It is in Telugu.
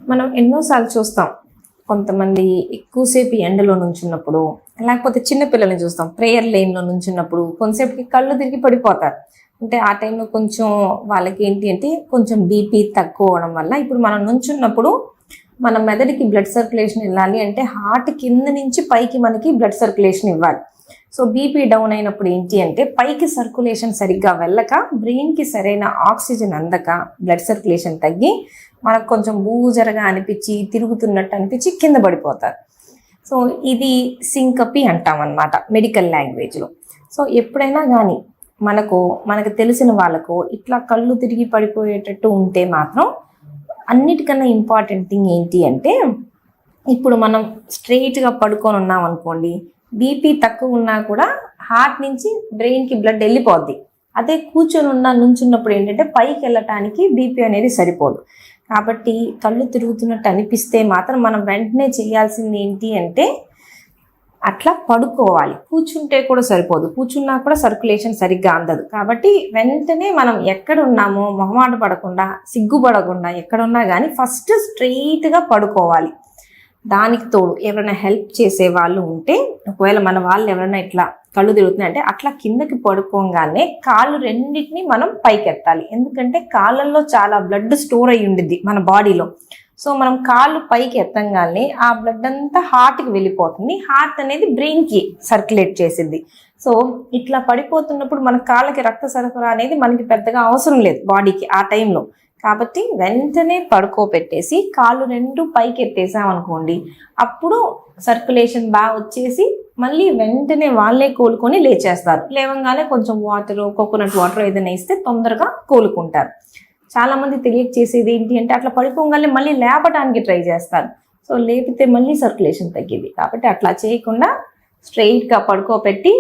మనం ఎన్నోసార్లు చూస్తాం. కొంతమంది ఎక్కువసేపు ఎండలో నుంచున్నప్పుడు, లేకపోతే చిన్న పిల్లల్ని చూస్తాం ప్రేయర్ లైన్లో నుంచున్నప్పుడు కొంతసేపుకి కళ్ళు తిరిగి పడిపోతారు. అంటే ఆ టైంలో కొంచెం వాళ్ళకి ఏంటి అంటే కొంచెం బీపీ తక్కువ అవడం వల్ల ఇప్పుడు మనం నుంచున్నప్పుడు మన మెదడుకి బ్లడ్ సర్క్యులేషన్ వెళ్ళాలి అంటే హార్ట్ కింద నుంచి పైకి మనకి బ్లడ్ సర్క్యులేషన్ ఇవ్వాలి. సో బీపీ డౌన్ అయినప్పుడు ఏంటి అంటే పైకి సర్క్యులేషన్ సరిగ్గా వెళ్ళక బ్రెయిన్కి సరైన ఆక్సిజన్ అందక బ్లడ్ సర్క్యులేషన్ తగ్గి మనకు కొంచెం బూజరగా అనిపించి తిరుగుతున్నట్టు అనిపించి కింద పడిపోతారు. సో ఇది సింకపీ అంటాం అన్నమాట మెడికల్ లాంగ్వేజ్లో. సో ఎప్పుడైనా కానీ మనకు తెలిసిన వాళ్ళకు ఇట్లా కళ్ళు తిరిగి పడిపోయేటట్టు ఉంటే మాత్రం అన్నిటికన్నా ఇంపార్టెంట్ థింగ్ ఏంటి అంటే ఇప్పుడు మనం స్ట్రెయిట్గా పడుకొని ఉన్నాం అనుకోండి, బీపీ తక్కువ ఉన్నా కూడా హార్ట్ నుంచి బ్రెయిన్కి బ్లడ్ వెళ్ళిపోద్ది. అదే కూర్చొని నుంచున్నప్పుడు ఏంటంటే పైకి వెళ్ళటానికి బీపీ అనేది సరిపోదు. కాబట్టి కళ్ళు తిరుగుతున్నట్టు అనిపిస్తే మాత్రం మనం వెంటనే చేయాల్సింది ఏంటి అంటే అట్లా పడుకోవాలి. కూర్చుంటే కూడా సరిపోదు, కూర్చున్నా కూడా సర్క్యులేషన్ సరిగ్గా అందదు. కాబట్టి వెంటనే మనం ఎక్కడ ఉన్నామో మొహమాట పడకుండా సిగ్గుపడకుండా ఎక్కడున్నా కానీ ఫస్ట్ స్ట్రెయిట్గా పడుకోవాలి. దానికి తోడు ఎవరైనా హెల్ప్ చేసే వాళ్ళు ఉంటే, ఒకవేళ మన వాళ్ళు ఎవరైనా ఇట్లా కళ్ళు తిరుగుతున్నాయి అంటే అట్లా కిందకి పడుకోగానే కాళ్ళు రెండింటిని మనం పైకెత్తాలి. ఎందుకంటే కాళ్ళల్లో చాలా బ్లడ్ స్టోర్ అయ్యి ఉండిద్ది మన బాడీలో. సో మనం కాళ్ళు పైకి ఎత్తంగానే ఆ బ్లడ్ అంతా హార్ట్కి వెళ్ళిపోతుంది. హార్ట్ అనేది బ్రెయిన్కి సర్క్యులేట్ చేసిద్ది. సో ఇట్లా పడిపోతున్నప్పుడు మన కాళ్ళకి రక్త సరఫరా అనేది మనకి పెద్దగా అవసరం లేదు బాడీకి ఆ టైంలో. కాబట్టి వెంటనే పడుకోబెట్టేసి కాళ్ళు రెండు పైకి ఎత్తేసామనుకోండి, అప్పుడు సర్క్యులేషన్ బాగా వచ్చేసి మళ్ళీ వెంటనే వాళ్ళే కోలుకొని లేచేస్తారు. లేవంగానే కొంచెం వాటర్, కోకోనట్ వాటర్ ఏదైనా ఇస్తే తొందరగా కోలుకుంటారు. చాలామంది తెలియచేసేది ఏంటి అంటే అట్లా పడిపోగానే మళ్ళీ లేపడానికి ట్రై చేస్తారు. సో లేపితే మళ్ళీ సర్క్యులేషన్ తగ్గింది. కాబట్టి అట్లా చేయకుండా స్ట్రెయిట్గా పడుకోబెట్టి